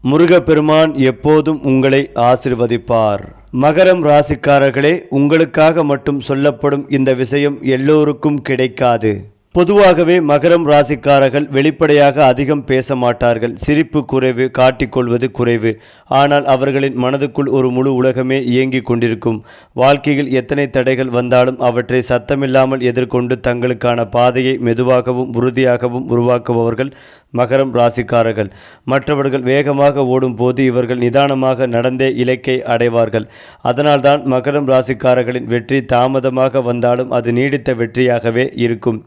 முருகப்பெருமான் எப்போதும் உங்களை ஆசிர்வதிப்பார். மகரம் ராசிக்காரர்களே, உங்களுக்காக மட்டும் சொல்லப்படும் இந்த விஷயம் எல்லோருக்கும் கிடைக்காது. பொதுவாகவே மகரம் ராசிக்காரர்கள் வெளிப்படையாக அதிகம் பேச மாட்டார்கள். சிரிப்பு குறைவு, காட்டிக்கொள்வது குறைவு. ஆனால் அவர்களின் மனதுக்குள் ஒரு முழு உலகமே இயங்கிக் கொண்டிருக்கும். வாழ்க்கையில் எத்தனை தடைகள் வந்தாலும் அவற்றை சத்தமில்லாமல் எதிர்கொண்டு தங்களுக்கான பாதையை மெதுவாகவும் உறுதியாகவும் உருவாக்குபவர்கள் மகரம் ராசிக்காரர்கள். மற்றவர்கள் வேகமாக ஓடும் போது இவர்கள் நிதானமாக நடந்தே இலக்கை அடைவார்கள். அதனால்தான் மகரம் ராசிக்காரர்களின் வெற்றி தாமதமாக வந்தாலும் அது நீடித்த வெற்றியாகவே இருக்கும்.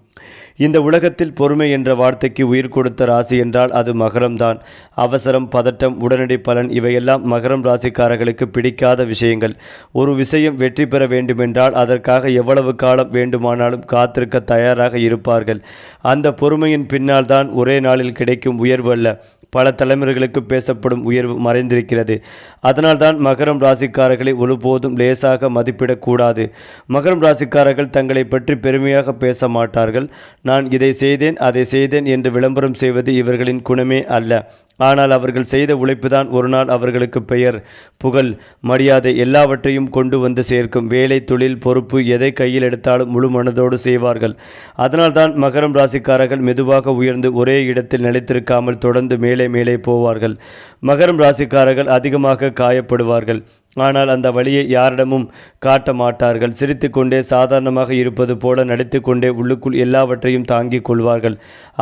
இந்த உலகத்தில் பொறுமை என்ற வார்த்தைக்கு உயிர் கொடுத்த ராசி என்றால் அது மகரம்தான். அவசரம், பதட்டம், உடனடி பலன் இவையெல்லாம் மகரம் ராசிக்காரர்களுக்கு பிடிக்காத விஷயங்கள். ஒரு விஷயம் வெற்றி பெற வேண்டுமென்றால் அதற்காக எவ்வளவு காலம் வேண்டுமானாலும் காத்திருக்க தயாராக இருப்பார்கள். அந்த பொறுமையின் பின்னால் தான் ஒரே நாளில் கிடைக்கும் உயர்வு அல்ல, பல தலைமுறைகளுக்கு பேசப்படும் உயர்வு மறைந்திருக்கிறது. அதனால்தான் மகரம் ராசிக்காரர்களை ஒருபோதும் லேசாக மதிப்பிடக்கூடாது. மகரம் ராசிக்காரர்கள் தங்களை பற்றி பெருமையாக பேச மாட்டார்கள். நான் இதை செய்தேன், அதை செய்தேன் என்று விளம்பரம் செய்வது இவர்களின் குணமே அல்ல. ஆனால் அவர்கள் செய்த உழைப்புதான் ஒரு நாள் அவர்களுக்கு பெயர், புகழ், மரியாதை எல்லாவற்றையும் கொண்டு வந்து சேர்க்கும். வேலை, தொழில், பொறுப்பு எதை கையில் எடுத்தாலும் முழு மனதோடு செய்வார்கள். அதனால்தான் மகரம் ராசிக்காரர்கள் மெதுவாக உயர்ந்து ஒரே இடத்தில் நிலைத்திருக்காமல் தொடர்ந்து மேலே மேலே போவார்கள். மகரம் ராசிக்காரர்கள் அதிகமாக காயப்படுவார்கள். ஆனால் அந்த வழியை யாரிடமும் காட்ட மாட்டார்கள். சிரித்து கொண்டே சாதாரணமாக இருப்பது போல நடித்து கொண்டே உள்ளுக்குள் எல்லாவற்றையும் தாங்கிக் கொள்வார்கள்.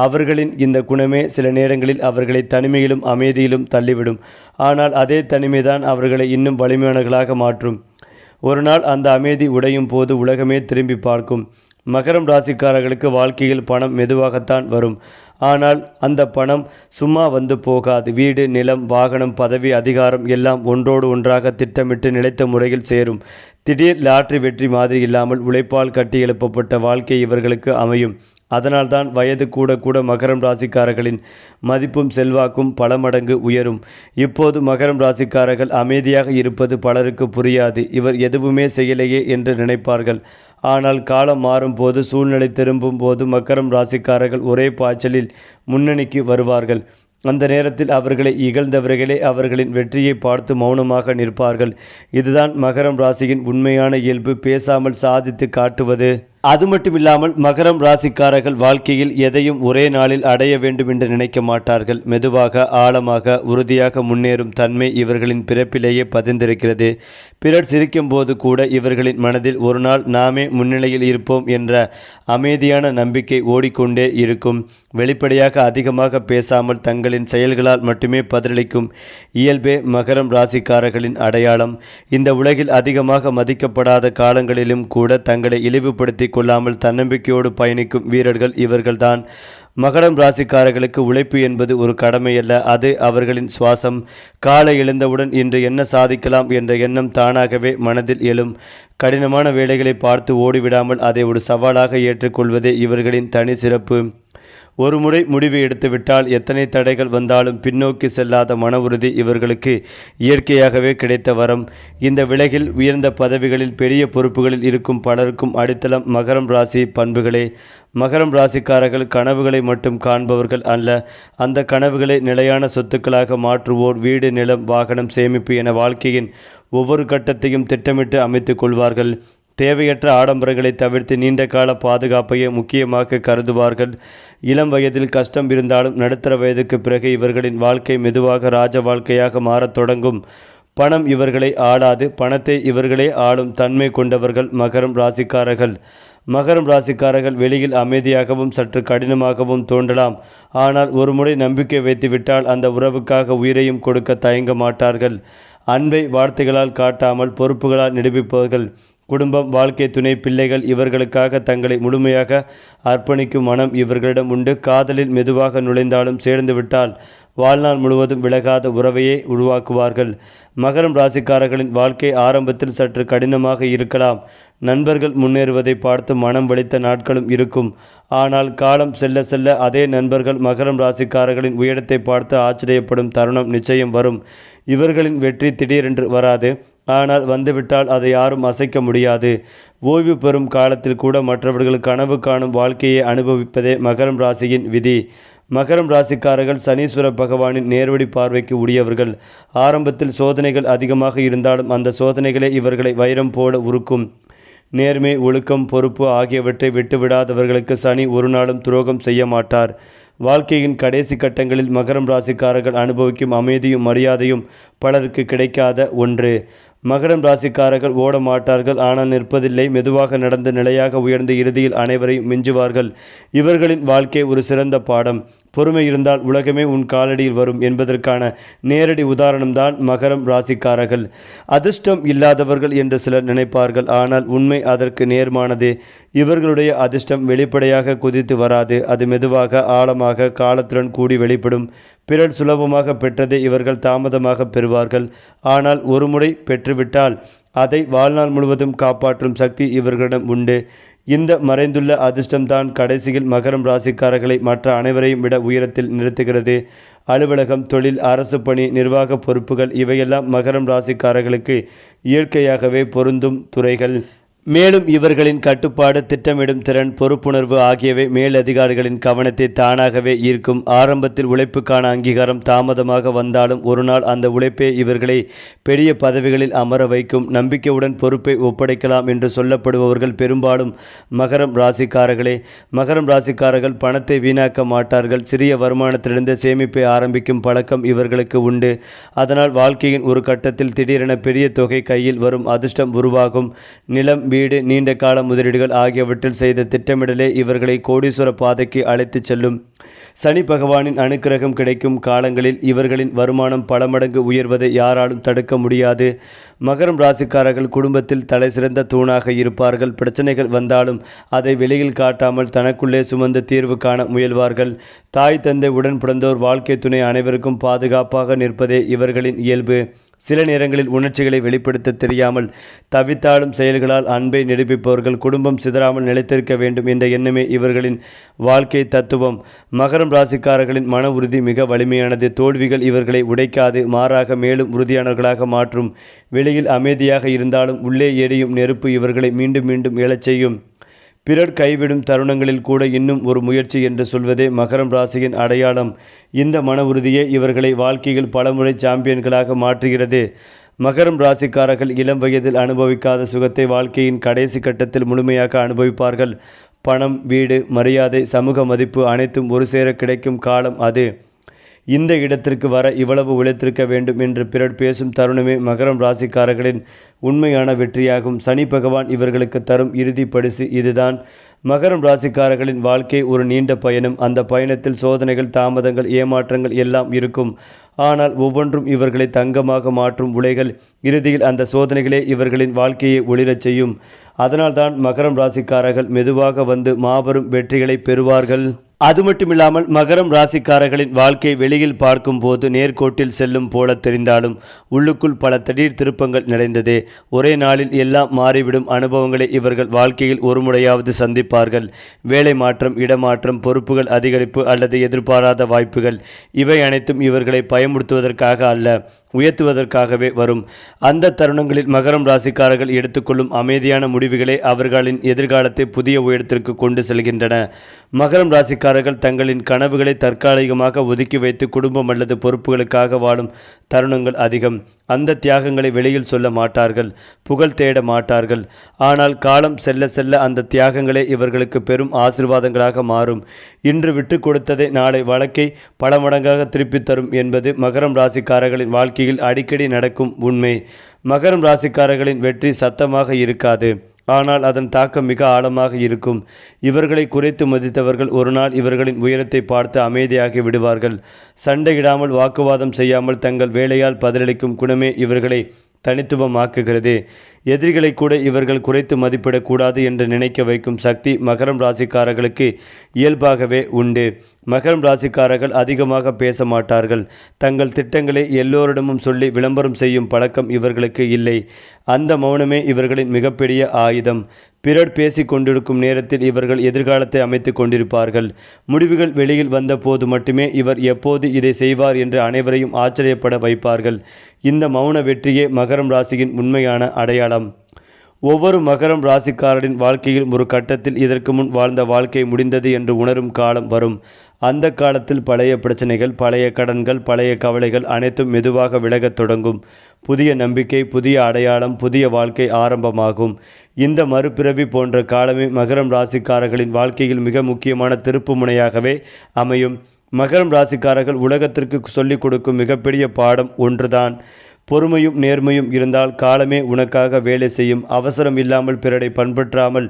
அவர்களின் இந்த குணமே சில நேரங்களில் அவர்களை தனிமையிலும் அமைதியிலும் தள்ளிவிடும். ஆனால் அதே தனிமைதான் அவர்களை இன்னும் வலிமையானவர்களாக மாற்றும். ஒரு நாள் அந்த அமைதி உடையும் போது உலகமே திரும்பி பார்க்கும். மகரம் ராசிக்காரர்களுக்கு வாழ்க்கையில் பணம் மெதுவாகத்தான் வரும். ஆனால் அந்த பணம் சும்மா வந்து போகாது. வீடு, நிலம், வாகனம், பதவி, அதிகாரம் எல்லாம் ஒன்றோடு ஒன்றாக திட்டமிட்டு நிலைத்த முறையில் சேரும். திடீர் லாட்டரி வெற்றி மாதிரி இல்லாமல் உழைப்பால் கட்டி எழுப்பப்பட்ட வாழ்க்கை இவர்களுக்கு அமையும். அதனால்தான் வயது கூட கூட மகரம் ராசிக்காரர்களின் மதிப்பும் செல்வாக்கும் பல மடங்கு உயரும். இப்போது மகரம் ராசிக்காரர்கள் அமைதியாக இருப்பது பலருக்கு புரியாது. இவர் எதுவுமே செய்யலையே என்று நினைப்பார்கள். ஆனால் காலம் மாறும்போது, சூழ்நிலை திரும்பும் போது மகரம் ராசிக்காரர்கள் ஒரே பாய்ச்சலில் முன்னணிக்கு வருவார்கள். அந்த நேரத்தில் அவர்களை இகழ்ந்தவர்களே அவர்களின் வெற்றியை பார்த்து மௌனமாக நிற்பார்கள். இதுதான் மகரம் ராசியின் உண்மையான இயல்பு, பேசாமல் சாதித்து காட்டுவது. அது மட்டுமில்லாமல் மகரம் ராசிக்காரர்கள் வாழ்க்கையில் எதையும் ஒரே நாளில் அடைய வேண்டும் என்று நினைக்க மாட்டார்கள். மெதுவாக, ஆழமாக, உறுதியாக முன்னேறும் தன்மை இவர்களின் பிறப்பிலேயே பதிந்திருக்கிறது. பிறர் சிரிக்கும் போது கூட இவர்களின் மனதில் ஒரு நாள் நாமே முன்னிலையில் இருப்போம் என்ற அமைதியான நம்பிக்கை ஓடிக்கொண்டே இருக்கும். வெளிப்படையாக அதிகமாக பேசாமல் தங்களின் செயல்களால் மட்டுமே பதிலளிக்கும் இயல்பே மகரம் ராசிக்காரர்களின் அடையாளம். இந்த உலகில் அதிகமாக மதிக்கப்படாத காலங்களிலும் கூட தங்களை இழிவுபடுத்தி கொள்ளாமல் தன்னம்பிக்கையோடு பயணிக்கும் வீரர்கள் இவர்கள்தான். மகரம் ராசிக்காரர்களுக்கு உழைப்பு என்பது ஒரு கடமை அல்ல, அது அவர்களின் சுவாசம். காலை எழுந்தவுடன் இன்று என்ன சாதிக்கலாம் என்ற எண்ணம் தானாகவே மனதில் எழும். கடினமான வேலைகளை பார்த்து ஓடிவிடாமல் அதை ஒரு சவாலாக ஏற்றுக்கொள்வதே இவர்களின் தனி சிறப்பு. ஒரு முறை முடிவு எடுத்துவிட்டால் எத்தனை தடைகள் வந்தாலும் பின்னோக்கி செல்லாத மன உறுதி இவர்களுக்கு இயற்கையாகவே கிடைத்த வரம். இந்த விலகில் உயர்ந்த பதவிகளில் பெரிய பொறுப்புகளில் இருக்கும் பலருக்கும் அடித்தளம் மகரம் ராசி பண்புகளே. மகரம் ராசிக்காரர்கள் கனவுகளை மட்டும் காண்பவர்கள் அல்ல, அந்த கனவுகளை நிலையான சொத்துக்களாக மாற்றுவோர். வீடு, நிலம், வாகனம், சேமிப்பு என வாழ்க்கையின் ஒவ்வொரு கட்டத்தையும் திட்டமிட்டு அமைத்துக் கொள்வார்கள். தேவையற்ற ஆடம்பரங்களை தவிர்த்து நீண்ட கால பாதுகாப்பையே முக்கியமாக கருதுவார்கள். இளம் வயதில் கஷ்டம் இருந்தாலும் நடுத்தர வயதுக்கு பிறகு இவர்களின் வாழ்க்கை மெதுவாக ராஜ வாழ்க்கையாக மாறத் தொடங்கும். பணம் இவர்களை ஆளாது, பணத்தை இவர்களே ஆளும் தன்மை கொண்டவர்கள் மகரம் ராசிக்காரர்கள். மகரம் ராசிக்காரர்கள் வெளியில் அமைதியாகவும் சற்று கடினமாகவும் தோன்றலாம். ஆனால் ஒரு முறை நம்பிக்கை வைத்துவிட்டால் அந்த உறவுக்காக உயிரையும் கொடுக்க தயங்க மாட்டார்கள். அன்பை வார்த்தைகளால் காட்டாமல் பொறுப்புகளால் நிரூபிப்பவர்கள். குடும்பம், வாழ்க்கை துணை, பிள்ளைகள் இவர்களுக்காக தங்களை முழுமையாக அர்ப்பணிக்கும் மனம் இவர்களிடம் உண்டு. காதலில் மெதுவாக நுழைந்தாலும் சேர்ந்துவிட்டால் வாழ்நாள் முழுவதும் விலகாத உறவையே உருவாக்குவார்கள். மகரம் ராசிக்காரர்களின் வாழ்க்கை ஆரம்பத்தில் சற்று கடினமாக இருக்கலாம். நண்பர்கள் முன்னேறுவதை பார்த்து மனம் வலித்த நாட்களும் இருக்கும். ஆனால் காலம் செல்ல செல்ல அதே நண்பர்கள் மகரம் ராசிக்காரர்களின் உயரத்தை பார்த்து ஆச்சரியப்படும் தருணம் நிச்சயம் வரும். இவர்களின் வெற்றி திடீரென்று வராது, ஆனால் வந்துவிட்டால் அதை யாரும் அசைக்க முடியாது. ஓய்வு பெறும் காலத்தில் கூட மற்றவர்கள் கனவு காணும் வாழ்க்கையை அனுபவிப்பதே மகரம் ராசியின் விதி. மகரம் ராசிக்காரர்கள் சனீஸ்வர பகவானின் நேர்வழி பார்வைக்கு உரியவர்கள். ஆரம்பத்தில் சோதனைகள் அதிகமாக இருந்தாலும் அந்த சோதனைகளே இவர்களை வைரம் போல உருக்கும். நேர்மை, ஒழுக்கம், பொறுப்பு ஆகியவற்றை விட்டுவிடாதவர்களுக்கு சனி ஒரு நாளும் துரோகம் செய்ய மாட்டார். வாழ்க்கையின் கடைசி கட்டங்களில் மகரம் ராசிக்காரர்கள் அனுபவிக்கும் அமைதியும் மரியாதையும் பலருக்கு கிடைக்காத ஒன்று. மகரம் ராசிக்காரர்கள் ஓட மாட்டார்கள், ஆனால் நிற்பதில்லை. மெதுவாக நடந்து நிலையாக உயர்ந்து இறுதியில் அனைவரையும் மிஞ்சுவார்கள். இவர்களின் வாழ்க்கை ஒரு சிறந்த பாடம். பொறுமை இருந்தால் உலகமே உன் காலடியில் வரும் என்பதற்கான நேரடி உதாரணம்தான் மகரம் ராசிக்காரர்கள். அதிர்ஷ்டம் இல்லாதவர்கள் என்று சிலர் நினைப்பார்கள், ஆனால் உண்மை அதற்கு நேர்மானது. இவர்களுடைய அதிர்ஷ்டம் வெளிப்படையாக குதித்து வராது. அது மெதுவாக, ஆழமாக, காலத்துடன் கூடி வெளிப்படும். பிறர் சுலபமாக பெற்றதை இவர்கள் தாமதமாக பெறுவார்கள். ஆனால் ஒருமுறை பெற்றுவிட்டால் அதை வாழ்நாள் முழுவதும் காப்பாற்றும் சக்தி இவர்களிடம் உண்டு. இந்த மறைந்துள்ள அதிர்ஷ்டம்தான் கடைசியில் மகரம் ராசிக்காரர்களை மற்ற அனைவரையும் விட உயரத்தில் நிறுத்துகிறது. அலுவலகம், தொழில், அரசு பணி, நிர்வாக பொறுப்புகள் இவையெல்லாம் மகரம் ராசிக்காரர்களுக்கு இயற்கையாகவே பொருந்தும் துறைகள். மேலும் இவர்களின் கட்டுப்பாடு, திட்டமிடும் திறன், பொறுப்புணர்வு ஆகியவை மேலதிகாரிகளின் கவனத்தை தானாகவே ஈர்க்கும். ஆரம்பத்தில் உழைப்புக்கான அங்கீகாரம் தாமதமாக வந்தாலும் ஒரு நாள் அந்த உழைப்பே இவர்களை பெரிய பதவிகளில் அமர வைக்கும். நம்பிக்கையுடன் பொறுப்பை ஒப்படைக்கலாம் என்று சொல்லப்படுபவர்கள் பெரும்பாலும் மகரம் ராசிக்காரர்களே. மகரம் ராசிக்காரர்கள் பணத்தை வீணாக்க மாட்டார்கள். சிறிய வருமானத்திலிருந்து சேமிப்பை ஆரம்பிக்கும் பழக்கம் இவர்களுக்கு உண்டு. அதனால் வாழ்க்கையின் ஒரு கட்டத்தில் திடீரென பெரிய தொகை கையில் வரும் அதிர்ஷ்டம் உருவாகும். நிலம், வீடு, நீண்ட கால முதலீடுகள் ஆகியவற்றில் செய்த திட்டமிடலே இவர்களை கோடீஸ்வர பாதைக்கு அழைத்துச் செல்லும். சனி பகவானின் அனுக்கிரகம் கிடைக்கும் காலங்களில் இவர்களின் வருமானம் பல மடங்கு உயர்வதை யாராலும் தடுக்க முடியாது. மகரம் ராசிக்காரர்கள் குடும்பத்தில் தலை சிறந்த தூணாக இருப்பார்கள். பிரச்சனைகள் வந்தாலும் அதை வெளியில் காட்டாமல் தனக்குள்ளே சுமந்து தீர்வு காண முயல்வார்கள். தாய், தந்தை, உடன் பிறந்தோர், வாழ்க்கை துணை அனைவருக்கும் பாதுகாப்பாக நிற்பதே இவர்களின் இயல்பு. சில நேரங்களில் உணர்ச்சிகளை வெளிப்படுத்த தெரியாமல் தவித்தாலும் செயல்களால் அன்பை நிரூபிப்பவர்கள். குடும்பம் சிதறாமல் நிலைத்திருக்க வேண்டும் என்ற எண்ணமே இவர்களின் வாழ்க்கை தத்துவம். மகரம் ராசிக்காரர்களின் மன உறுதி மிக வலிமையானது. தோல்விகள் இவர்களை உடைக்காது, மாறாக மேலும் உறுதியானவர்களாக மாற்றும். வெளியில் அமைதியாக இருந்தாலும் உள்ளே எரியும் நெருப்பு இவர்களை மீண்டும் மீண்டும் எழச் செய்யும். பிறர் கைவிடும் தருணங்களில் கூட இன்னும் ஒரு முயற்சி என்று சொல்வதே மகரம் ராசியின் அடையாளம். இந்த மன உறுதியே இவர்களை வாழ்க்கையில் பலமுறை சாம்பியன்களாக மாற்றுகிறது. மகரம் ராசிக்காரர்கள் இளம் வயதில் அனுபவிக்காத சுகத்தை வாழ்க்கையின் கடைசி கட்டத்தில் முழுமையாக அனுபவிப்பார்கள். பணம், வீடு, மரியாதை, சமூக மதிப்பு அனைத்தும் ஒரு சேர கிடைக்கும் காலம் அது. இந்த இடத்திற்கு வர இவ்வளவு உழைத்திருக்க வேண்டும் என்று பிறர் பேசும் தருணமே மகரம் ராசிக்காரர்களின் உண்மையான வெற்றியாகும். சனி பகவான் இவர்களுக்கு தரும் இறுதி பரிசு இதுதான். மகரம் ராசிக்காரர்களின் வாழ்க்கை ஒரு நீண்ட பயணம். அந்த பயணத்தில் சோதனைகள், தாமதங்கள், ஏமாற்றங்கள் எல்லாம் இருக்கும். ஆனால் ஒவ்வொன்றும் இவர்களை தங்கமாக மாற்றும் உலைகள். இறுதியில் அந்த சோதனைகளே இவர்களின் வாழ்க்கையை ஒளிரச் செய்யும். அதனால்தான் மகரம் ராசிக்காரர்கள் மெதுவாக வந்து மாபெரும் வெற்றிகளை பெறுவார்கள். அது மட்டுமில்லாமல் மகரம் ராசிக்காரர்களின் வாழ்க்கை வெளியில் பார்க்கும் போது நேர்கோட்டில் செல்லும் போல தெரிந்தாலும் உள்ளுக்குள் பல திடீர் திருப்பங்கள் நிறைந்தது. ஒரே நாளில் எல்லாம் மாறிவிடும் அனுபவங்களை இவர்கள் வாழ்க்கையில் ஒரு முறையாவது சந்திப்பார்கள். வேலை மாற்றம், இடமாற்றம், பொறுப்புகள் அதிகரிப்பு அல்லது எதிர்பாராத வாய்ப்புகள் இவை அனைத்தும் இவர்களை பயமுறுத்துவதற்காக அல்ல, உயர்த்துவதற்காகவே வரும். அந்த தருணங்களில் மகரம் ராசிக்காரர்கள் எடுத்துக்கொள்ளும் அமைதியான முடிவுகளே அவர்களின் எதிர்காலத்தை புதிய உயரத்திற்கு கொண்டு செல்கின்றன. மகரம் ராசிக்காரர்கள் தங்களின் கனவுகளை தற்காலிகமாக ஒதுக்கி வைத்து குடும்பம் அல்லது பொறுப்புகளுக்காக வாழும் தருணங்கள் அதிகம். அந்த தியாகங்களை வெளியில் சொல்ல மாட்டார்கள், புகழ் தேட மாட்டார்கள். ஆனால் காலம் செல்ல செல்ல அந்த தியாகங்களே இவர்களுக்கு பெரும் ஆசீர்வாதங்களாக மாறும். இன்று விட்டு கொடுத்ததை நாளை வழக்கை பல மடங்காக திருப்பித் தரும் என்பது மகரம் ராசிக்காரர்களின் வாழ்க்கையில் அடிக்கடி நடக்கும் உண்மை. மகரம் ராசிக்காரர்களின் வெற்றி சத்தமாக இருக்காது, ஆனால் அதன் தாக்கம் மிக ஆழமாக இருக்கும். இவர்களை குறைத்து மதித்தவர்கள் ஒரு நாள் இவர்களின் உயரத்தை பார்த்து அமைதியாகி விடுவார்கள். சண்டையிடாமல், வாக்குவாதம் செய்யாமல் தங்கள் வேலையால் பதிலளிக்கும் குணமே இவர்களை தனித்துவமாக்குகிறது. எதிரிகளை கூட இவர்கள் குறைத்து மதிப்பிடக்கூடாது என்று நினைக்க வைக்கும் சக்தி மகரம் ராசிக்காரர்களுக்கு இயல்பாகவே உண்டு. மகரம் ராசிக்காரர்கள் அதிகமாக பேச மாட்டார்கள். தங்கள் திட்டங்களை எல்லோரிடமும் சொல்லி விளம்பரம் செய்யும் பழக்கம் இவர்களுக்கு இல்லை. அந்த மௌனமே இவர்களின் மிகப்பெரிய ஆயுதம். பிறர் பேசி கொண்டிருக்கும் நேரத்தில் இவர்கள் எதிர்காலத்தை அமைத்து கொண்டிருப்பார்கள். முடிவுகள் வெளியில் வந்த போது மட்டுமே இவர் எப்போது இதை செய்வார் என்று அனைவரையும் ஆச்சரியப்பட வைப்பார்கள். இந்த மௌன வெற்றியே மகரம் ராசியின் உண்மையான அடையாளம். ஒவ்வொரு மகரம் ராசிக்காரரின் வாழ்க்கையில் ஒரு கட்டத்தில் இதற்கு முன் வாழ்ந்த வாழ்க்கை முடிந்தது என்று உணரும் காலம் வரும். அந்த காலத்தில் பழைய பிரச்சனைகள், பழைய கடன்கள், பழைய கவலைகள் அனைத்தும் மெதுவாக விலகத் தொடங்கும். புதிய நம்பிக்கை, புதிய அடையாளம், புதிய வாழ்க்கை ஆரம்பமாகும். இந்த மறுபிறவி போன்ற காலமே மகரம் ராசிக்காரர்களின் வாழ்க்கையில் மிக முக்கியமான திருப்பு முனையாகவே அமையும். மகரம் ராசிக்காரர்கள் உலகத்திற்கு சொல்லிக் கொடுக்கும் மிகப்பெரிய பாடம் ஒன்றுதான். பொறுமையும் நேர்மையும் இருந்தால் காலமே உனக்காக வேலை செய்யும். அவசரம் இல்லாமல் பிறரை பண்பற்றாமல்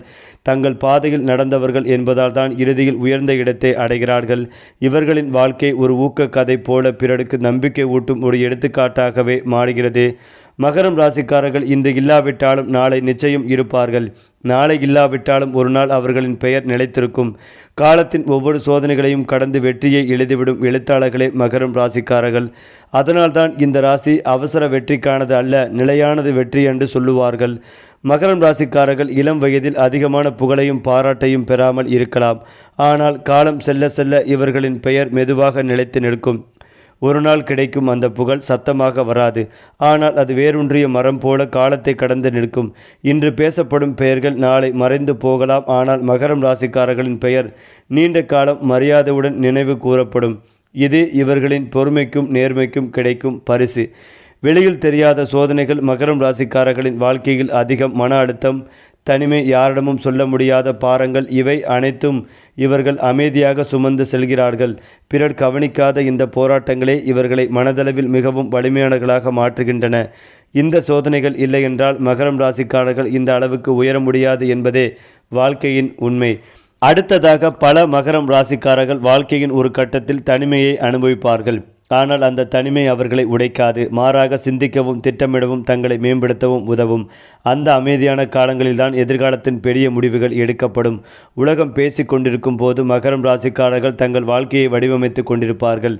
தங்கள் பாதையில் நடந்தவர்கள் என்பதால் தான் இறுதியில் உயர்ந்த இடத்தை அடைகிறார்கள். இவர்களின் வாழ்க்கை ஒரு ஊக்க கதை போல பிறருக்கு நம்பிக்கை ஊட்டும் ஒரு எடுத்துக்காட்டாகவே மாறுகிறது. மகரம் ராசிக்காரர்கள் இன்று இல்லாவிட்டாலும் நாளை நிச்சயம் இருப்பார்கள். நாளை இல்லாவிட்டாலும் ஒரு நாள் அவர்களின் பெயர் நிலைத்திருக்கும். காலத்தின் ஒவ்வொரு சோதனைகளையும் கடந்து வெற்றியை எழுதிவிடும் எழுத்தாளர்களே மகரம் ராசிக்காரர்கள். அதனால்தான் இந்த ராசி அவசர வெற்றிக்கானது அல்ல, நிலையானது வெற்றி என்று சொல்லுவார்கள். மகரம் ராசிக்காரர்கள் இளம் வயதில் அதிகமான புகழையும் பாராட்டையும் பெறாமல் இருக்கலாம். ஆனால் காலம் செல்ல செல்ல இவர்களின் பெயர் மெதுவாக நிலைத்து நிற்கும். ஒரு நாள் கிடைக்கும் அந்த புகழ் சத்தமாக வராது. ஆனால் அது வேரூன்றிய மரம் போல காலத்தை கடந்து நிற்கும். இன்று பேசப்படும் பெயர்கள் நாளை மறைந்து போகலாம். ஆனால் மகரம் ராசிக்காரர்களின் பெயர் நீண்ட காலம் மரியாதையுடன் நினைவு கூறப்படும். இது இவர்களின் பொறுமைக்கும் நேர்மைக்கும் கிடைக்கும் பரிசு. வெளியில் தெரியாத சோதனைகள் மகரம் ராசிக்காரர்களின் வாழ்க்கையில் அதிகம் மன அழுத்தம், தனிமை, யாரிடமும் சொல்ல முடியாத பாரங்கள், இவை அனைத்தும் இவர்கள் அமைதியாக சுமந்து செல்கிறார்கள். பிறர் கவனிக்காத இந்த போராட்டங்களே இவர்களை மனதளவில் மிகவும் வலிமையானவர்களாக மாற்றுகின்றன. இந்த சோதனைகள் இல்லை என்றால் மகரம் ராசிக்காரர்கள் இந்த அளவுக்கு உயர முடியாது என்பதே வாழ்க்கையின் உண்மை. அடுத்ததாக பல மகரம் ராசிக்காரர்கள் வாழ்க்கையின் ஒரு கட்டத்தில் தனிமையை அனுபவிப்பார்கள். ஆனால் அந்த தனிமை அவர்களை உடைக்காது. மாறாக சிந்திக்கவும் திட்டமிடவும் தங்களை மேம்படுத்தவும் உதவும். அந்த அமைதியான காலங்களில்தான் எதிர்காலத்தின் பெரிய முடிவுகள் எடுக்கப்படும். உலகம் பேசி கொண்டிருக்கும் போது மகரம் ராசிக்காரர்கள் தங்கள் வாழ்க்கையை வடிவமைத்து கொண்டிருப்பார்கள்.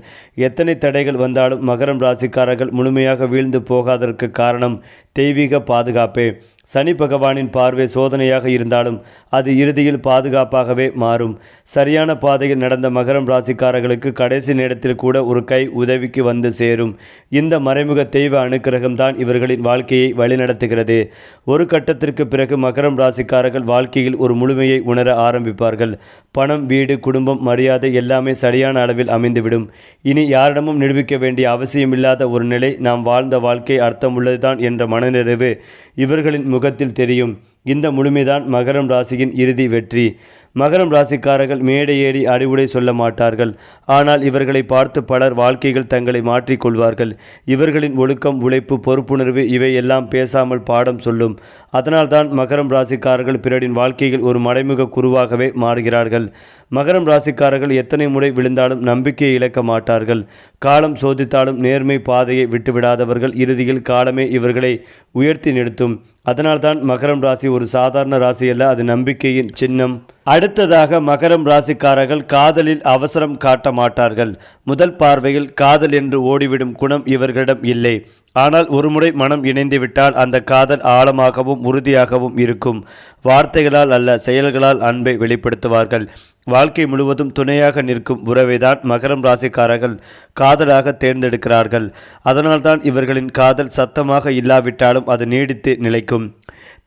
எத்தனை தடைகள் வந்தாலும் மகரம் ராசிக்காரர்கள் முழுமையாக வீழ்ந்து போகாததற்கு காரணம் தெய்வீக பாதுகாப்பே. சனி பகவானின் பார்வை சோதனையாக இருந்தாலும் அது இறுதியில் பாதுகாப்பாகவே மாறும். சரியான பாதையில் நடந்த மகரம் ராசிக்காரர்களுக்கு கடைசி நேரத்தில் கூட ஒரு கை உதவிக்கு வந்து சேரும். இந்த மறைமுக தெய்வ அனுக்கிரகம்தான் இவர்களின் வாழ்க்கையை வழிநடத்துகிறது. ஒரு கட்டத்திற்கு பிறகு மகரம் ராசிக்காரர்கள் வாழ்க்கையில் ஒரு முழுமையை உணர ஆரம்பிப்பார்கள். பணம், வீடு, குடும்பம், மரியாதை எல்லாமே சரியான அளவில் அமைந்துவிடும். இனி யாரிடமும் நிரூபிக்க வேண்டிய அவசியமில்லாத ஒரு நிலை, நாம் வாழ்ந்த வாழ்க்கை அர்த்தமுள்ளதுதான் என்ற மனநிறைவு இவர்களின் முகத்தில் தெரியும். இந்த முழுமைதான் மகரம் ராசியின் இறுதி வெற்றி. மகரம் ராசிக்காரர்கள் மேடை ஏறி அறிவுரை சொல்ல மாட்டார்கள். ஆனால் இவர்களை பார்த்து பலர் வாழ்க்கைகள் தங்களை மாற்றிக்கொள்வார்கள். இவர்களின் ஒழுக்கம், உழைப்பு, பொறுப்புணர்வு இவை எல்லாம் பேசாமல் பாடம் சொல்லும். அதனால்தான் மகரம் ராசிக்காரர்கள் பிறரின் வாழ்க்கையில் ஒரு மறைமுக குருவாகவே மாறுகிறார்கள். மகரம் ராசிக்காரர்கள் எத்தனை முறை விழுந்தாலும் நம்பிக்கையை இழக்க மாட்டார்கள். காலம் சோதித்தாலும் நேர்மை பாதையை விட்டுவிடாதவர்கள். இறுதியில் காலமே இவர்களை உயர்த்தி நிறுத்தும். அதனால்தான் மகரம் ராசி ஒரு சாதாரண ராசி அல்ல, அது நம்பிக்கையின் சின்னம். அடுத்ததாக மகரம் ராசிக்காரர்கள் காதலில் அவசரம் காட்ட மாட்டார்கள். முதல் பார்வையில் காதல் என்று ஓடிவிடும் குணம் இவர்களிடம் இல்லை. ஆனால் ஒருமுறை மனம் இணைந்துவிட்டால் அந்த காதல் ஆழமாகவும் உறுதியாகவும் இருக்கும். வார்த்தைகளால் அல்ல, செயல்களால் அன்பை வெளிப்படுத்துவார்கள். வாழ்க்கை முழுவதும் துணையாக நிற்கும் உறவைதான் மகரம் ராசிக்காரர்கள் காதலாக தேர்ந்தெடுக்கிறார்கள். அதனால்தான் இவர்களின் காதல் சத்தமாக இல்லாவிட்டாலும் அது நீடித்து நிலைக்கும்.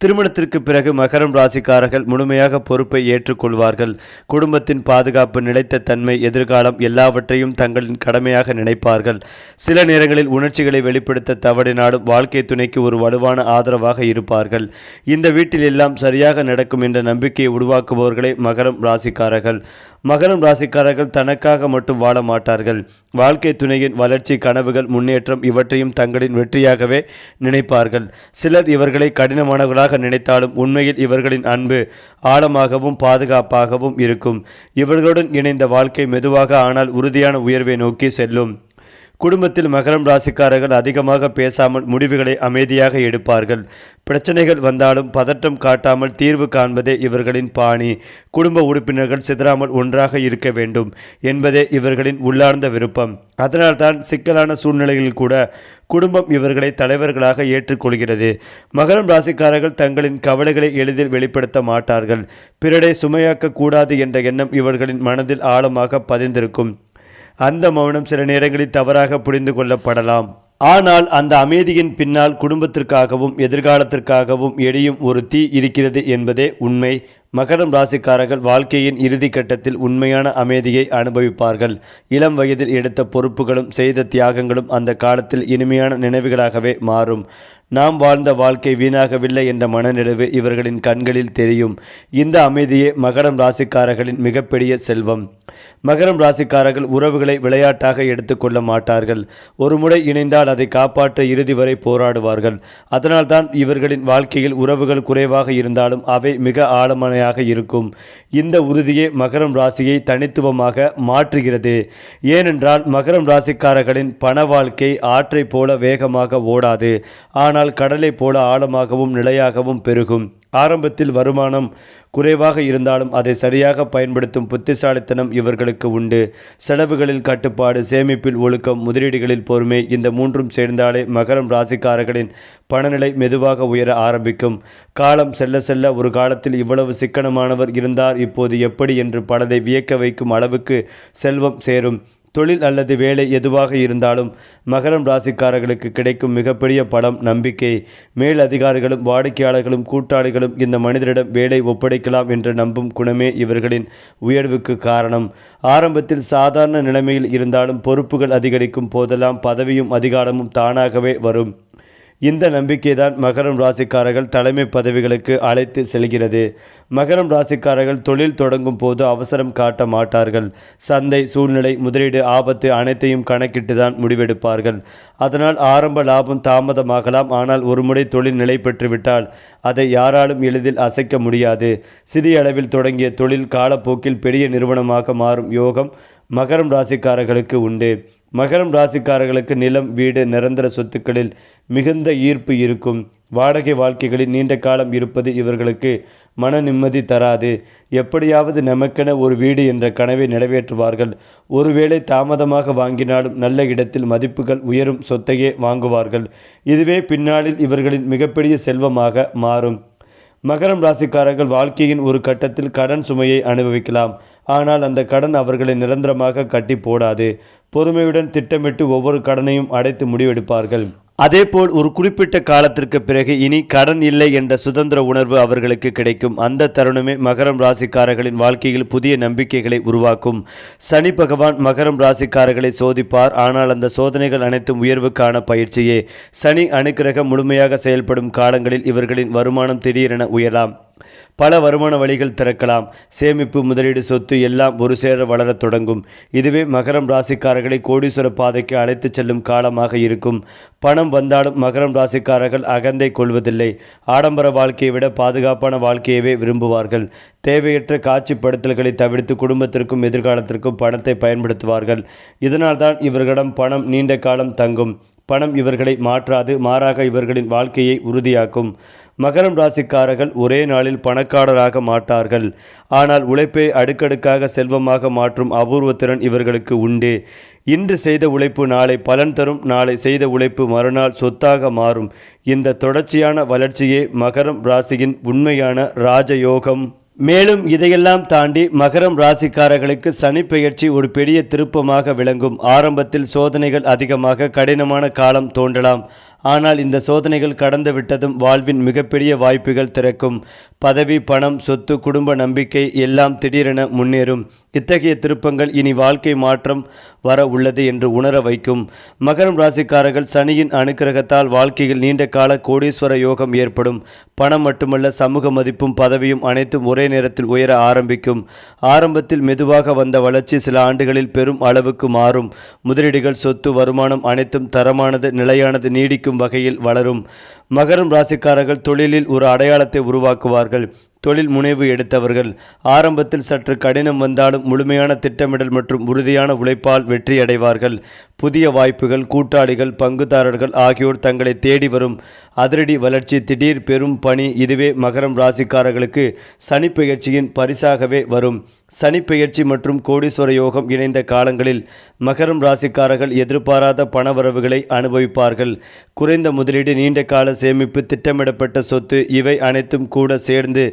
திருமணத்திற்கு பிறகு மகரம் ராசிக்காரர்கள் முழுமையாக பொறுப்பை ஏற்றுக்கொள்வார்கள். குடும்பத்தின் பாதுகாப்பு, நிலைத்த தன்மை, எதிர்காலம் எல்லாவற்றையும் தங்களின் கடமையாக நினைப்பார்கள். சில நேரங்களில் உணர்ச்சிகளை வெளிப்படுத்த தவறினாலும் வாழ்க்கை துணைக்கு ஒரு வலுவான ஆதரவாக இருப்பார்கள். இந்த வீட்டில் எல்லாம் சரியாக நடக்கும் என்ற நம்பிக்கையை உருவாக்குபவர்களே மகரம் ராசிக்காரர்கள். மகரம் ராசிக்காரர்கள் தனக்காக மட்டும் வாழ மாட்டார்கள். வாழ்க்கை துணையின் வளர்ச்சி, கனவுகள், முன்னேற்றம் இவற்றையும் தங்களின் வெற்றியாகவே நினைப்பார்கள். சிலர் இவர்களை கடினமானவர்களாக நினைத்தாலும் உண்மையில் இவர்களின் அன்பு ஆழமாகவும் பாதுகாப்பாகவும் இருக்கும். இவர்களுடன் இணைந்த வாழ்க்கை மெதுவாக ஆனால் உறுதியான உயர்வை நோக்கி செல்லும். குடும்பத்தில் மகரம் ராசிக்காரர்கள் அதிகமாக பேசாமல் முடிவுகளை அமைதியாக எடுப்பார்கள். பிரச்சனைகள் வந்தாலும் பதட்டம் காட்டாமல் தீர்வு காண்பதே இவர்களின் பாணி. குடும்ப உறுப்பினர்கள் சிதறாமல் ஒன்றாக இருக்க வேண்டும் என்பதே இவர்களின் உள்ளார்ந்த விருப்பம். அதனால்தான் சிக்கலான சூழ்நிலைகளில் கூட குடும்பம் இவர்களை தலைவர்களாக ஏற்றுக்கொள்கிறது. மகரம் ராசிக்காரர்கள் தங்களின் கவலைகளை எளிதில் வெளிப்படுத்த மாட்டார்கள். பிறரை சுமையாக்க கூடாது என்ற எண்ணம் இவர்களின் மனதில் ஆழமாக பதிந்திருக்கும். அந்த மௌனம் சில நேரங்களில் தவறாக புரிந்து கொள்ளப்படலாம். ஆனால் அந்த அமைதியின் பின்னால் குடும்பத்திற்காகவும் எதிர்காலத்திற்காகவும் எரியும் ஒரு தீ இருக்கிறது என்பதே உண்மை. மகரம் ராசிக்காரர்கள் வாழ்க்கையின் இறுதி கட்டத்தில் உண்மையான அமைதியை அனுபவிப்பார்கள். இளம் வயதில் எடுத்த பொறுப்புகளும் செய்த தியாகங்களும் அந்த காலத்தில் இனிமையான நினைவுகளாகவே மாறும். நாம் வாழ்ந்த வாழ்க்கை வீணாகவில்லை என்ற மனநிறைவு இவர்களின் கண்களில் தெரியும். இந்த அமைதியே மகரம் ராசிக்காரர்களின் மிகப்பெரிய செல்வம். மகரம் ராசிக்காரர்கள் உறவுகளை விளையாட்டாக எடுத்துக்கொள்ள மாட்டார்கள். ஒரு முறை இணைந்தால் அதை காப்பாற்ற இறுதி வரை போராடுவார்கள். அதனால்தான் இவர்களின் வாழ்க்கையில் உறவுகள் குறைவாக இருந்தாலும் அவை மிக ஆழமான இருக்கும். இந்த உறுதியே மகரம் ராசியை தனித்துவமாக மாற்றுகிறது. ஏனென்றால் மகரம் ராசிக்காரர்களின் பண வாழ்க்கை ஆற்றை போல வேகமாக ஓடாது. ஆனால் கடலை போல ஆழமாகவும் நிலையாகவும் பெருகும். ஆரம்பத்தில் வருமானம் குறைவாக இருந்தாலும் அதை சரியாக பயன்படுத்தும் புத்திசாலித்தனம் இவர்களுக்கு உண்டு. செலவுகளில் கட்டுப்பாடு, சேமிப்பில் ஒழுக்கம், முதலீடுகளில் பொறுமை, இந்த மூன்றும் சேர்ந்தாலே மகரம் ராசிக்காரர்களின் பணநிலை மெதுவாக உயர ஆரம்பிக்கும். காலம் செல்ல செல்ல ஒரு காலத்தில் இவ்வளவு சிக்கனமானவர் இருந்தார், இப்போது எப்படி என்று பலரை வியக்க வைக்கும் அளவுக்கு செல்வம் சேரும். தொழில் அல்லது வேலை எதுவாக இருந்தாலும் மகரம் ராசிக்காரர்களுக்கு கிடைக்கும் மிகப்பெரிய பலம் நம்பிக்கை. மேல் அதிகாரிகளும் வாடிக்கையாளர்களும் கூட்டாளிகளும் இந்த மனிதரிடம் வேலை ஒப்படைக்கலாம் என்று நம்பும் குணமே இவர்களின் உயர்வுக்கு காரணம். ஆரம்பத்தில் சாதாரண நிலைமையில் இருந்தாலும் பொறுப்புகள் அதிகரிக்கும் போதெல்லாம் பதவியும் அதிகாரமும் தானாகவே வரும். இந்த நம்பிக்கைதான் மகரம் ராசிக்காரர்கள் தலைமை பதவிகளுக்கு அழைத்து செல்கிறது. மகரம் ராசிக்காரர்கள் தொழில் தொடங்கும் போது அவசரம் காட்ட மாட்டார்கள். சந்தை, சூழ்நிலை, முதலீடு, ஆபத்து அனைத்தையும் கணக்கிட்டு தான் முடிவெடுப்பார்கள். அதனால் ஆரம்ப லாபம் தாமதமாகலாம். ஆனால் ஒருமுறை தொழில் நிலை பெற்றுவிட்டால் அதை யாராலும் எளிதில் அசைக்க முடியாது. சிறிய அளவில் தொடங்கிய தொழில் காலப்போக்கில் பெரிய நிறுவனமாக மாறும் யோகம் மகரம் ராசிக்காரர்களுக்கு உண்டு. மகரம் ராசிக்காரர்களுக்கு நிலம், வீடு, நிரந்தர சொத்துக்களில் மிகுந்த ஈர்ப்பு இருக்கும். வாடகை வாழ்க்கைகளில் நீண்ட காலம் இருப்பது இவர்களுக்கு மன நிம்மதி தராது. எப்படியாவது நமக்கென ஒரு வீடு என்ற கனவை நிறைவேற்றுவார்கள். ஒருவேளை தாமதமாக வாங்கினாலும் நல்ல இடத்தில் மதிப்புகள் உயரும் சொத்தையே வாங்குவார்கள். இதுவே பின்னாளில் இவர்களின் மிகப்பெரிய செல்வமாக மாறும். மகரம் ராசிக்காரர்கள் வாழ்க்கையின் ஒரு கட்டத்தில் கடன் சுமையை அனுபவிக்கலாம். ஆனால் அந்த கடன் அவர்களை நிரந்தரமாக கட்டி போடாது. பொறுமையுடன் திட்டமிட்டு ஒவ்வொரு கடனையும் அடைத்து முடிவெடுப்பார்கள். அதேபோல் ஒரு குறிப்பிட்ட காலத்திற்கு பிறகு இனி கடன் இல்லை என்ற சுதந்திர உணர்வு அவர்களுக்கு கிடைக்கும். அந்த தருணமே மகரம் ராசிக்காரர்களின் வாழ்க்கையில் புதிய நம்பிக்கைகளை உருவாக்கும். சனி பகவான் மகரம் ராசிக்காரர்களை சோதிப்பார். ஆனால் அந்த சோதனைகள் அனைத்தும் உயர்வுக்கான பயிற்சியே. சனி அனுக்கிரகம் முழுமையாக செயல்படும் காலங்களில் இவர்களின் வருமானம் திடீரென உயரலாம். பல வருமான வழிகள் திறக்கலாம். சேமிப்பு, முதலீடு, சொத்து எல்லாம் ஒரு சேர வளரத் தொடங்கும். இதுவே மகரம் ராசிக்காரர்களை கோடீஸ்வர பாதைக்கு அழைத்துச் செல்லும் காலமாக இருக்கும். பணம் வந்தாலும் மகரம் ராசிக்காரர்கள் அகந்தை கொள்வதில்லை. ஆடம்பர வாழ்க்கையை விட பாதுகாப்பான வாழ்க்கையவே விரும்புவார்கள். தேவையற்ற காட்சிப்படுத்தல்களை தவிர்த்து குடும்பத்திற்கும் எதிர்காலத்திற்கும் பணத்தை பயன்படுத்துவார்கள். இதனால்தான் இவர்களிடம் பணம் நீண்ட காலம் தங்கும். பணம் இவர்களை மாற்றாது, மாறாக இவர்களின் வாழ்க்கையை உறுதியாக்கும். மகரம் ராசிக்காரர்கள் ஒரே நாளில் பணக்காரராக மாட்டார்கள். ஆனால் உழைப்பை அடுக்கடுக்காக செல்வமாக மாற்றும் அபூர்வ திறன் இவர்களுக்கு உண்டு. இன்று செய்த உழைப்பு நாளை பலன் தரும். நாளை செய்த உழைப்பு மறுநாள் சொத்தாக மாறும். இந்த தொடர்ச்சியான வளர்ச்சியே மகரம் ராசியின் உண்மையான ராஜயோகம். மேலும் இதையெல்லாம் தாண்டி மகரம் ராசிக்காரர்களுக்கு சனி பெயர்ச்சி ஒரு பெரிய திருப்பமாக விளங்கும். ஆரம்பத்தில் சோதனைகள் அதிகமாக கடினமான காலம் தோன்றலாம். ஆனால் இந்த சோதனைகள் கடந்து விட்டதும் வாழ்வின் மிகப்பெரிய வாய்ப்புகள் திறக்கும். பதவி, பணம், சொத்து, குடும்ப நம்பிக்கை எல்லாம் திடீரென முன்னேறும். இத்தகைய திருப்பங்கள் இனி வாழ்க்கை மாற்றம் வர உள்ளது என்று உணர வைக்கும். மகரம் ராசிக்காரர்கள் சனியின் அனுக்கிரகத்தால் வாழ்க்கையில் நீண்ட கால கோடீஸ்வர யோகம் ஏற்படும். பணம் மட்டுமல்ல, சமூக மதிப்பும் பதவியும் அனைத்தும் ஒரே நேரத்தில் உயர ஆரம்பிக்கும். ஆரம்பத்தில் மெதுவாக வந்த வளர்ச்சி சில ஆண்டுகளில் பெரும் அளவுக்கு மாறும். முதலீடுகள், சொத்து, வருமானம் அனைத்தும் தரமானது, நிலையானது, நீடிக்கும் வகையில் வளரும். மகரம் ராசிக்காரர்கள் தொழிலில் ஒரு அடையாளத்தை உருவாக்குவார்கள். தொழில் முனைவு எடுத்தவர்கள். ஆரம்பத்தில் சற்று கடினம் வந்தாலும் முழுமையான திட்டமிடல் மற்றும் உறுதியான உழைப்பால் வெற்றி அடைவார்கள். புதிய வாய்ப்புகள், கூட்டாளிகள், பங்குதாரர்கள் ஆகியோர் தங்களை தேடி வரும். அதிரடி வளர்ச்சி, திடீர் பெரும் பணி, இதுவே மகரம் ராசிக்காரர்களுக்கு சனி பெயர்ச்சியின் பரிசாகவே வரும். சனி பெயர்ச்சி மற்றும் கோடீஸ்வர யோகம் இணைந்த காலங்களில் மகரம் ராசிக்காரர்கள் எதிர்பாராத பணவரவுகளை அனுபவிப்பார்கள். குறைந்த முதலீடு, நீண்ட கால சேமிப்பு, திட்டமிடப்பட்ட சொத்து இவை அனைத்தும் கூட சேர்ந்து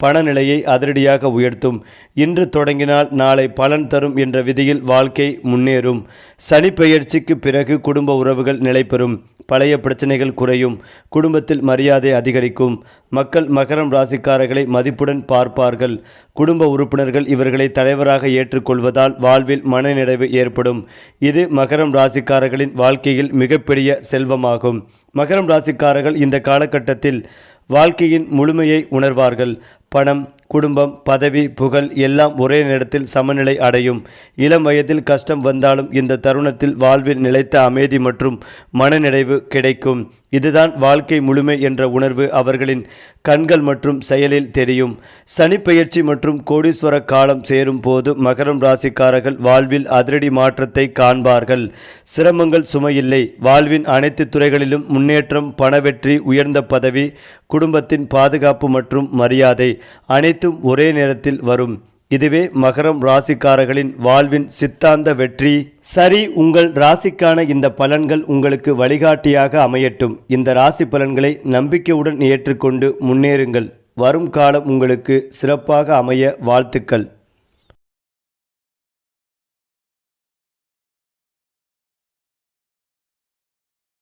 பணநிலையை அதிரடியாக உயர்த்தும். இன்று தொடங்கினால் நாளை பலன் தரும் என்ற விதியில் வாழ்க்கை முன்னேறும். சனி பெயர்ச்சிக்கு பிறகு குடும்ப உறவுகள் நிலைபெறும். பழைய பிரச்சனைகள் குறையும். குடும்பத்தில் மரியாதை அதிகரிக்கும். மக்கள் மகரம் ராசிக்காரர்களை மதிப்புடன் பார்ப்பார்கள். குடும்ப உறுப்பினர்கள் இவர்களை தலைவராக ஏற்றுக்கொள்வதால் வாழ்வில் மனநிறைவு ஏற்படும். இது மகரம் ராசிக்காரர்களின் வாழ்க்கையில் மிகப்பெரிய செல்வமாகும். மகரம் ராசிக்காரர்கள் இந்த காலகட்டத்தில் வாழ்க்கையின் முழுமையை உணர்வார்கள். பணம், குடும்பம், பதவி, புகழ் எல்லாம் ஒரே நேரத்தில் சமநிலை அடையும். இளம் வயதில் கஷ்டம் வந்தாலும் இந்த தருணத்தில் வாழ்வில் நிலைத்த அமைதி மற்றும் மனநிறைவு கிடைக்கும். இதுதான் வாழ்க்கை முழுமை என்ற உணர்வு அவர்களின் கண்கள் மற்றும் செயலில் தெரியும். சனி பெயர்ச்சி மற்றும் கோடீஸ்வர காலம் சேரும் போது மகரம் ராசிக்காரர்கள் வாழ்வில் அதிரடி மாற்றத்தை காண்பார்கள். சிரமங்கள் சுமையில்லை. வாழ்வின் அனைத்து துறைகளிலும் முன்னேற்றம், பணவெற்றி, உயர்ந்த பதவி, குடும்பத்தின் பாதுகாப்பு மற்றும் மரியாதை அனைத்தும் ஒரே நேரத்தில் வரும். இதுவே மகரம் ராசிக்காரர்களின் வாழ்வின் சித்தாந்த வெற்றி. சரி, உங்கள் ராசிக்கான இந்த பலன்கள் உங்களுக்கு வழிகாட்டியாக அமையட்டும். இந்த ராசி பலன்களை நம்பிக்கையுடன் ஏற்றுக்கொண்டு முன்னேறுங்கள். வரும் காலம் உங்களுக்கு சிறப்பாக அமைய வாழ்த்துக்கள்.